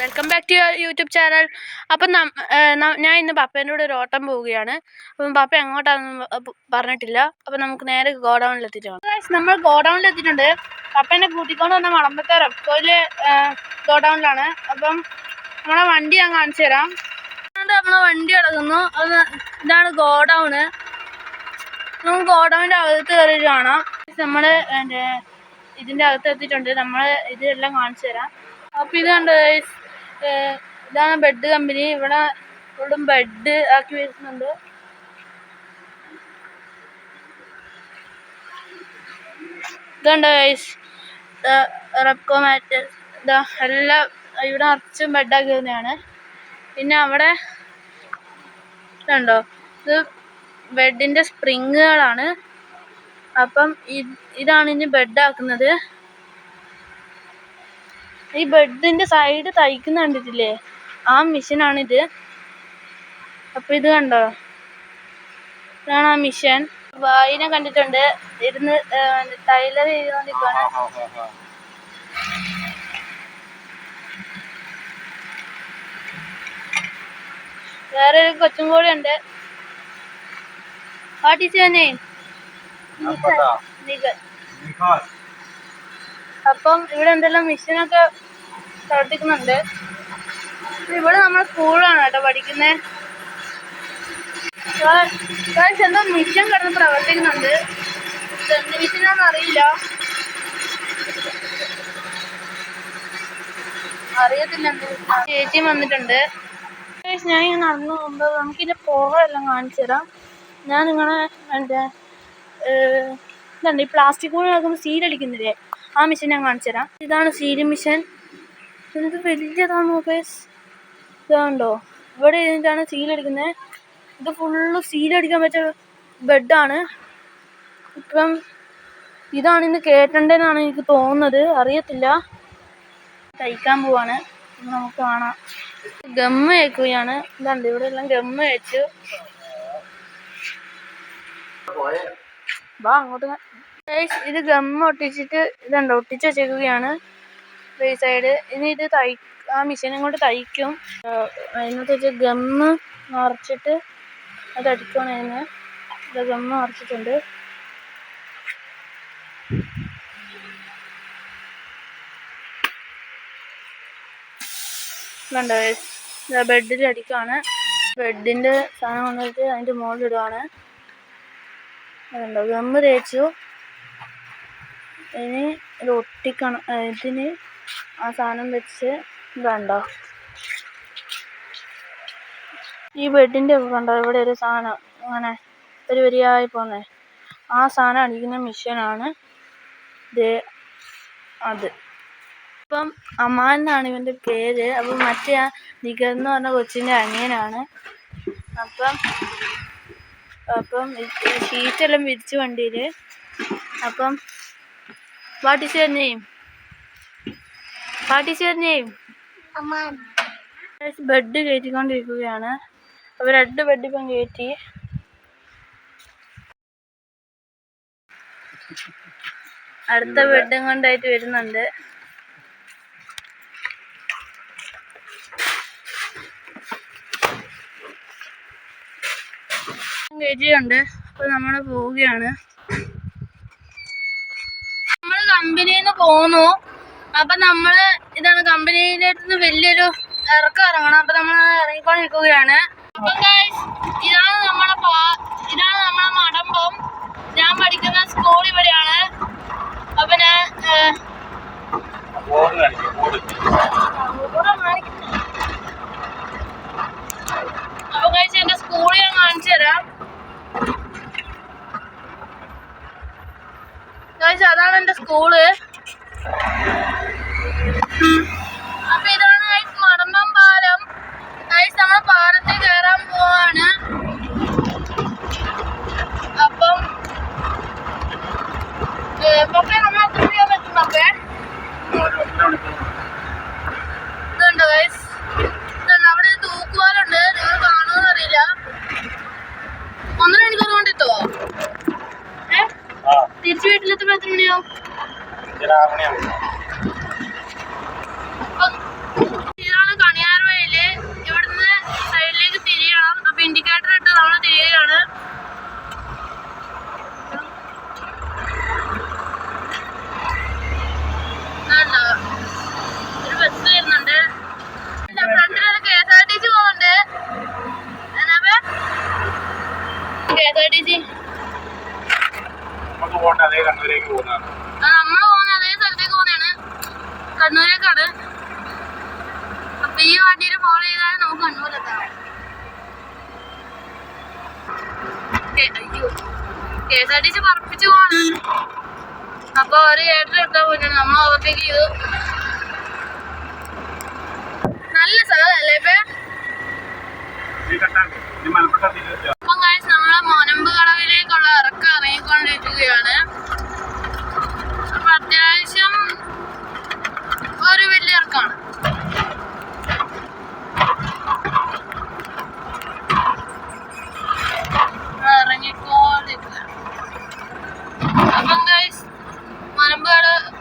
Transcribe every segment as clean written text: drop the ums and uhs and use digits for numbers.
Welcome back to your YouTube channel. അപ്പം ഞാൻ ഇന്ന് പപ്പേൻ്റെ കൂടെ ഒരു ഓട്ടം പോവുകയാണ്. അപ്പം പപ്പ എങ്ങോട്ടാണെന്ന് പറഞ്ഞിട്ടില്ല. അപ്പം നമുക്ക് നേരെ ഗോഡൗണിൽ എത്തിയിട്ടുണ്ട്. നമ്മൾ ഗോഡൗണിൽ എത്തിയിട്ടുണ്ട്. പപ്പേനെ കൂട്ടിക്കൊണ്ട് വന്ന മടമ്പത്തെ റെപ്കോയിലെ ഗോഡൗണിലാണ്. അപ്പം നമ്മളെ വണ്ടി ഞാൻ കാണിച്ചു തരാം. നമ്മളെ വണ്ടി കിടക്കുന്നു. ഇതാണ് ഗോഡൗണ്. നമുക്ക് ഗോഡൗണിൻ്റെ അകത്ത് കയറിയിട്ട് കാണാം. നമ്മൾ ഇതിൻ്റെ അകത്ത് എത്തിയിട്ടുണ്ട്. നമ്മൾ ഇതെല്ലാം കാണിച്ചു തരാം. അപ്പം ഇത് കണ്ട് ഇതാണ് ബെഡ് കമ്പനി. ഇവിടെ ബെഡ് ആക്കി വരുന്നുണ്ട്. ഇതുണ്ട് റെപ്കോ മാറ്റ്. ഇതാ എല്ലാം ഇവിടെ നിറച്ചും ബെഡാക്കി വരുന്നതാണ്. പിന്നെ അവിടെ ഇതുണ്ടോ, ഇത് ബെഡിൻ്റെ സ്പ്രിങ്ങുകളാണ്. അപ്പം ഇതാണ് ഇനി ബെഡാക്കുന്നത്. ഈ ബെഡിൻ്റെ സൈഡ് തയ്ക്കുന്ന കണ്ടിട്ടില്ലേ, ആ മെഷീനാണിത്. അപ്പം ഇത് കണ്ടോ, ഇതാണ് ആ മെഷീൻ. വായിനെ കണ്ടിട്ടുണ്ട്, ഇരുന്ന് ടൈലർ ചെയ്തുകൊണ്ടിരിക്കുകയാണ്. വേറെ ഒരു കൊച്ചും കൂടെ ഉണ്ട്. What is your name? അപ്പം ഇവിടെ എന്തെല്ലാം മെഷീനൊക്കെ പ്രവർത്തിക്കുന്നുണ്ട്. ഇവിടെ നമ്മുടെ സ്കൂളാണ് കേട്ടോ പഠിക്കുന്നത്. എന്തോ മെഷീൻ കിടന്ന് പ്രവർത്തിക്കുന്നുണ്ട്. എന്ത് മെഷീനാണെന്ന് അറിയത്തില്ല. ചേച്ചി വന്നിട്ടുണ്ട്. ഞാൻ ഇങ്ങനെ നടന്നു പോകുമ്പോൾ നമുക്കിതിൻ്റെ പുറമെല്ലാം കാണിച്ചു തരാം. ഞാൻ നിങ്ങളെ ഇതുണ്ട്, ഈ പ്ലാസ്റ്റിക് കൊണ്ട് നടക്കുമ്പോൾ സീലടിക്കുന്നില്ലേ, ആ മെഷീൻ ഞാൻ കാണിച്ചു തരാം. ഇതാണ് സീലിംഗ് മെഷീൻ. ഇത് വലിയതാണ് ഗൈസ്. ഇതാണ്ടോ, ഇവിടെ ഇരുന്നിട്ടാണ് സീലടിക്കുന്നത്. ഇത് ഫുള്ള് സീലടിക്കാൻ പറ്റിയ ബെഡാണ്. ഇപ്പം ഇതാണ് ഇന്ന് കേട്ടണ്ടെന്നാണ് എനിക്ക് തോന്നുന്നത്, അറിയത്തില്ല. തയ്ക്കാൻ പോവാണ്. നമുക്ക് കാണാം. ഗമ്മ് വെക്കുകയാണ്. ഇതുണ്ട്, ഇവിടെ എല്ലാം ഗമ്മ് വെച്ചു. വാ അങ്ങോട്ട്. ഇത് ഗമ്മ് ഒട്ടിച്ചിട്ട് ഇതുണ്ട്, ഒട്ടിച്ച് വെച്ചേക്കുകയാണ് ഈ സൈഡ്. ഇനി ഇത് ആ മെഷീനും കൊണ്ട് തയ്ക്കും. അതിനകത്ത് വെച്ച് ഗമ്മ് നിറച്ചിട്ട് അത് അടിക്കണം. ഇത് ഗമ്മ് നിറച്ചിട്ടുണ്ട്. കണ്ടോ, ബെഡിൽ അടിക്കുകയാണ്. ബെഡിൻ്റെ സാധനം കൊണ്ടിട്ട് അതിൻ്റെ മുകളിലിടുകയാണ്. അതുണ്ടോ, ഗമ്മ് തേച്ചു. ഇനി ഇത് ഒട്ടിക്കണം. ഇതിന് ആ സാധനം വെച്ച് ഇതുണ്ടോ, ഈ ബെഡിൻ്റെ ഒക്കെ കണ്ടോ, ഇവിടെ ഒരു സാധനം അങ്ങനെ ഒരു വരിയായി പോകുന്നത്, ആ സാധനം അടിക്കുന്ന മെഷീനാണ് ഇത്. അത് ഇപ്പം അമ്മാൻ എന്നാണ് ഇവൻ്റെ പേര്. അപ്പം മറ്റേ ആ നികർന്ന് പറഞ്ഞ കൊച്ചിൻ്റെ അനിയനാണ്. അപ്പം ഷീറ്റെല്ലാം വിരിച്ചു വണ്ടിയിൽ. അപ്പം what is your name? What is your name? Bed കയറ്റിക്കൊണ്ടിരിക്കുകയാണ്. അപ്പോൾ 2 ബെഡ് ഇപ്പം കയറ്റി. അടുത്ത ബെഡും കൊണ്ടായിട്ട് വരുന്നുണ്ട്. കയറ്റിയുണ്ട്. അപ്പോൾ നമ്മൾ പോവുകയാണ്. നമ്മൾ കമ്പനിയിൽ നിന്ന് പോന്നു. അപ്പം നമ്മൾ ഇതാണ് കമ്പനിയിലേക്ക് വലിയൊരു ഇറങ്ങണം. അപ്പം നമ്മൾ ഇറങ്ങിക്കൊണ്ടിരിക്കുകയാണ്. അപ്പം ഇതാണ് നമ്മളെ മടമ്പം. ഞാൻ പഠിക്കുന്ന സ്കൂൾ ഇവിടെയാണ്. അപ്പം എൻ്റെ സ്കൂൾ ഞാൻ കാണിച്ചു തരാം. അതാണ് എൻ്റെ സ്കൂള്. അപ്പൊ ഇതാണ് മടമ്പം പാലം. നമ്മൾ പാലത്തിൽ കയറാൻ പോവാണ്. അപ്പം പപ്പേ നമ്മൾ എത്ര ചെയ്യാൻ പറ്റും പപ്പേ? ഇതുണ്ടോ ഗൈസ്, ഇതുണ്ട്, അവിടെ ഒരു തൂക്കുവാലുണ്ട്. നിങ്ങൾ കാണുമെന്ന് അറിയില്ല. 1 മണിക്കൂർ കൊണ്ടെത്തുവോ? തിരിച്ചു വീട്ടിലെത്തുമ്പോൾ എത്ര മണിയാവും? ഇതാണ് കാറ്റടിച്ച് പറപ്പിച്ചു പോവാണ്. അപ്പൊ ഒരു ഏട്ടർ എടുക്കാൻ പോയിട്ടാണ് നമ്മൾ ഓവർടേക്ക് ചെയ്തു. നല്ല സ്ഥലമല്ലേ ഇപ്പൊ? അപ്പം ഗൈസ് നമ്മള് മോനമ്പ് കടവിലേക്കുള്ള ഇറക്കം ഇറങ്ങിക്കൊണ്ടിരിക്കുകയാണ്. അപ്പൊ അത്യാവശ്യം ഒരു വലിയ ഇറക്കമാണ്. ഇറങ്ങിക്കൊണ്ടിരിക്കുക. അപ്പം ഗൈസ്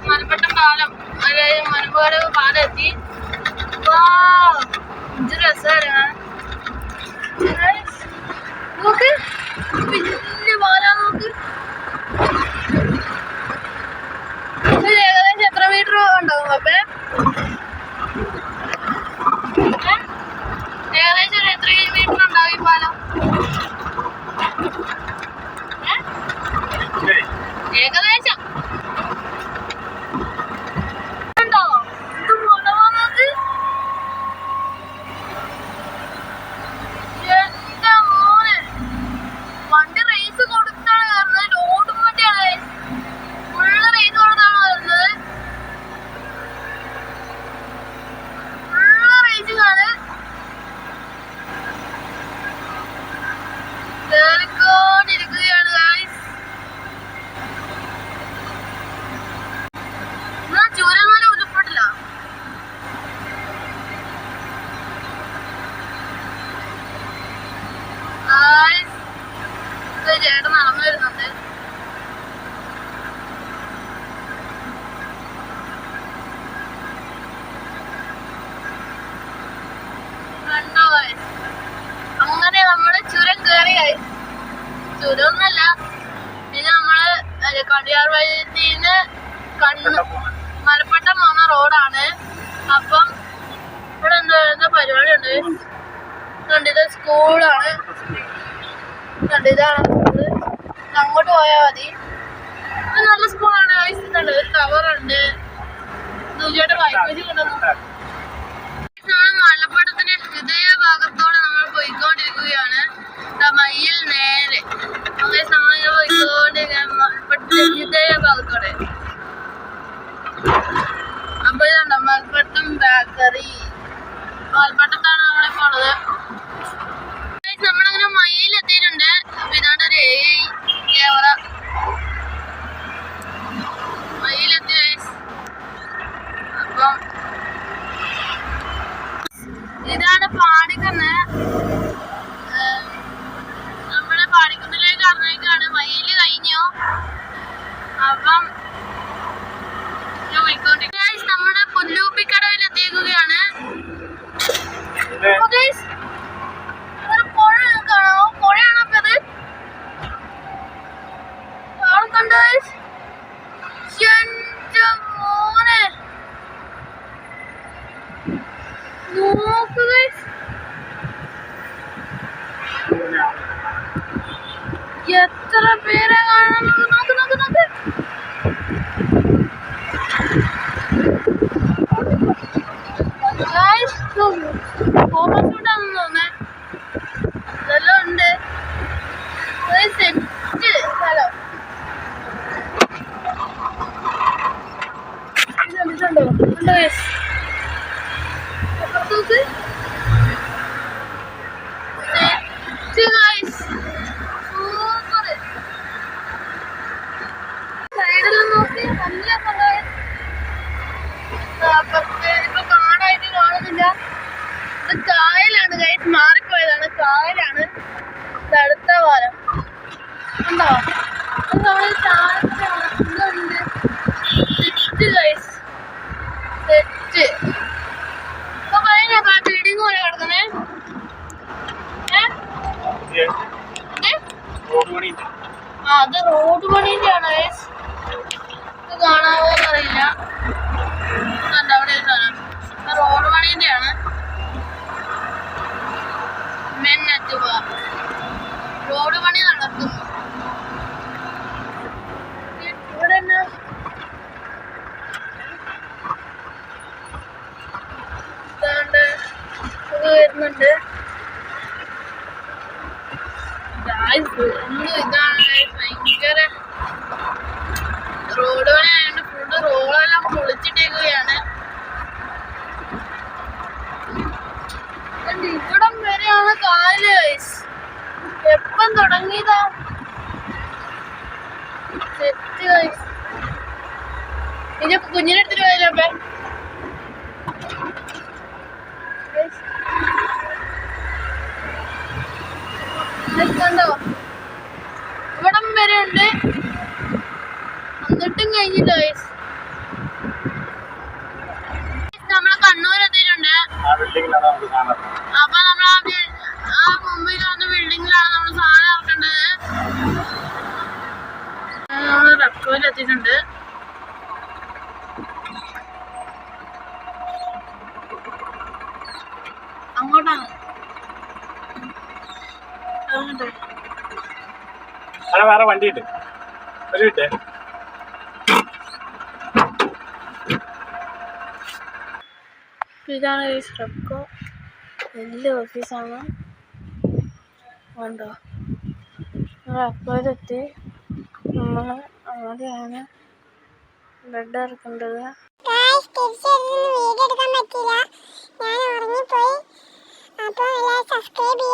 മലപ്പട്ടം പാലം, അതായത് മലമ്പുഴ പാലം എത്തി. ഇത് രസമാണ്. നോക്ക്, വലിയ പാലാ. നോക്ക്, ഏകദേശം എത്ര മീറ്റർ ഉണ്ടാവും അപ്പേ? ഏകദേശം ഒരു എത്ര മീറ്റർ ഉണ്ടാവും ഈ പാലം? ഏകദേശം ഉണ്ടോ? ഇത് കൊണ്ടുപോകാൻ നോക്ക്. എന്റെ മോനെ, വണ്ടി റേസ് കൊടുത്താണ് കയറുന്നത്. ലോഡും വണ്ടിയാണ്, ഫുള്ള് റേസ് കൊടുത്താണ് വരുന്നത്. ഫുള്ള് റേസിംഗാണ്. കേറിക്കൊണ്ടിരിക്കുകയാണ് ഗൈസ്. എന്നാ ചൂരന്മാരെ ഉരുപ്പെട്ടില്ല. ചേട്ടൻ നടന്നു വരുന്നുണ്ട്. കണ്ടോ ഗൈസ്? അങ്ങനെ നമ്മള് ചുരം കയറി ഗൈസ്. ചുരമൊന്നല്ല, ഇത് നമ്മള് കടിയാർ വഴിന്ന് മലപ്പട്ടം പോകുന്ന റോഡാണ്. അപ്പം ഇവിടെ എന്താ പരിപാടി ഉണ്ട്. ഇത് സ്കൂളാണ്. ഇതാണ് സ്കൂള്. അങ്ങോട്ട് പോയാൽ മതി. ഇത് നല്ല സ്കൂളാണ് ഗൈസ്. ഒരു ടവറുണ്ട്. ദൂരമായിട്ട് വൈദ്യുതി കൊണ്ടുവന്നു. നമ്മൾ മലപ്പട്ടത്തിന്റെ ഹൃദയ ഭാഗത്തോടെ നമ്മൾ പോയിക്കൊണ്ടിരിക്കുകയാണ്. മയിൽ നേരെ നമ്മളിങ്ങനെ പോയിക്കൊണ്ടിരിക്കുകയാണ് മലപ്പട്ടത്തിന്റെ ഹൃദയ ഭാഗത്തോടെ. അപ്പൊ ഇതുണ്ടോ മലപ്പട്ടം ബേക്കറി. മലപ്പട്ടത്താണ് നമ്മളിപ്പോ ഉള്ളത്. നമ്മളങ്ങനെ മയിലെത്തിയിട്ടുണ്ട്. അപ്പൊ ഇതാണ്ട് ഒരു ക്യാമറ മയിലെത്തി. അപ്പം ഇതാണ് പാടിക്കുന്ന്. നമ്മുടെ പാടിക്കുന്നിലേക്ക് ഇറങ്ങിക്കാണ്. മയില് കഴിഞ്ഞു. അപ്പം നമ്മുടെ പുല്ലൂപ്പിക്കടവിൽ എത്തിയിരിക്കുകയാണ്. ഒരു പുഴ കാണാമോ? പുഴയാണോ അപ്പൊ അത്? ആൾക്കുണ്ട് മോനെ. നോക്കുക, എത്ര പേരെ കാണാൻ. നോക്ക് നോക്ക് നോക്ക്. ഫോട്ടോഷൂട്ടാണെന്ന് തോന്നേ. ഇതെല്ലാം ഉണ്ട്. സെറ്റ് സ്ഥലം. ഇതുണ്ടോ? ഉണ്ടോ? അപ്പുറത്തോക്ക് സൂപ്പർ. സൈഡെല്ലാം നോക്കി നല്ല സ്ഥലം. ഇപ്പൊ കാണായിട്ട് കാണുന്നില്ല. ഇത് കായലാണ് ഗൈസ്. മാറിപ്പോയതാണ്. കായലാണ്. ഇത് അടുത്ത പാലം ഉണ്ടോ? നമ്മള് ഇതുണ്ട്. Set guys, set. ഇപ്പൊ കഴിഞ്ഞ ബിൽഡിംഗ് പോലെ കിടക്കുന്നേ. അത് റോഡ് പണീന്റെ ആണ് ഗൈസ്. ഇത് കാണാവോ എന്നറിയില്ല. അവിടെ റോഡ് പണീന്റെ ആണ്. റോഡ് പണി നടക്കുന്നു. ഇവിടെ വരുന്നുണ്ട്. ഇതാണ് ഭയങ്കര നമ്മള് കണ്ണൂർ എത്തിയിട്ടുണ്ട്. അപ്പൊ നമ്മൾ ആ മുമ്പിൽ വന്ന ബിൽഡിങ്ങിലാണ് നമ്മൾ സാധനം ഇറക്കേണ്ടത്. നമ്മള് റെപ്കോയിൽ എത്തിയിട്ടുണ്ട്. അങ്ങോട്ടാണ് വേറെ വണ്ടിയുണ്ട്. ഒരു വിട്ടേ. ഇതാണ് ഈ റെപ്കോ. വലിയ ഓഫീസാണ്. കണ്ടോ, റെപ്കോയിലെത്തി. നമ്മൾ ആദ്യമാണ് ബെഡ് ഇറക്കേണ്ടത്. വീഡിയോ എടുക്കാൻ പറ്റില്ല, ഞാൻ ഉറങ്ങിപ്പോയി. അപ്പോൾ എല്ലാവരും സബ്സ്ക്രൈബ് ചെയ്യുക.